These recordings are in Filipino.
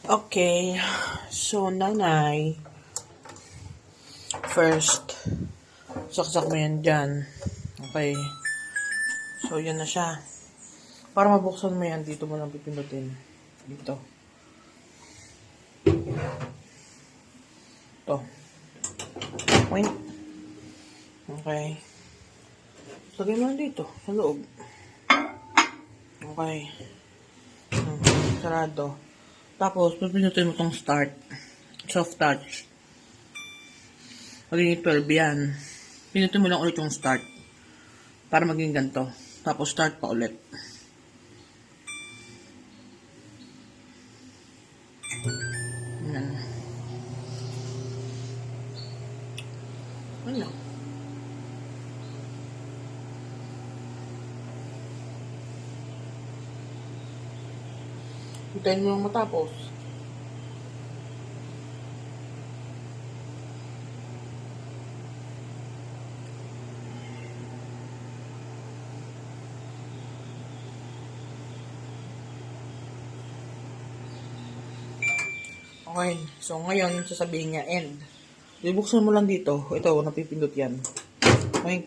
Okay, so nanay, first, saksak mo yan dyan. Okay, so yan na siya. Para mabuksan mo yan, dito mo lang pipindutin. Dito. Ito. Point. Okay. Lagay mo lang dito, sa loob. Okay. Sarado. Tapos, pipinutin mo tong start. Soft touch. Magiging 12 yan. Pinutin mo lang ulit yung start. Para maging ganito. Tapos, start pa ulit. Yan. Ano? Hintayin mo lang matapos. Okay, so ngayon sasabihin niya end. Ibuksan mo lang dito. Ito, napipindot yan. Okay.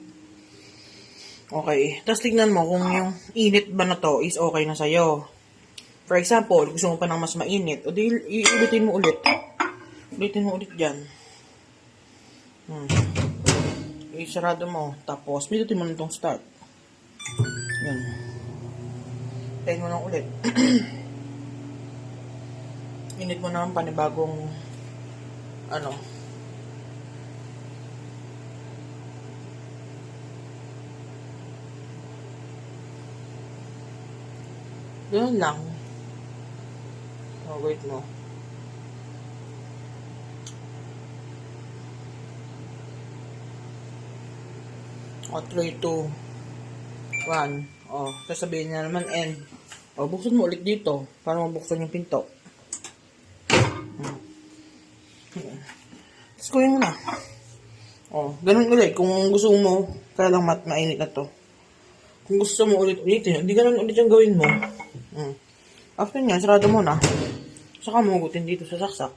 Okay. Tapos tignan mo kung yung init ba na to is okay na sa'yo. For example, gusto mo pa ng mas mainit. O di, iulitin mo ulit. Ulitin mo ulit dyan. Isarado mo. Tapos, pindutin mo na itong start. Yan. Tayin mo lang ulit. Init mo naman panibagong ano. Ganun lang. Oh, wait mo. O, 3, 2, 1. O, sasabihin niya naman end. O, buksan mo ulit dito para mabuksan yung pinto. Tapos kunin mo na. O, ganun ulit. Kung gusto mo, kaya lang mainit na to. Kung gusto mo ulitin, hindi ganun ulit yung gawin mo. After nyan, sarado mo na. Saka mo hugutin dito sa saksak.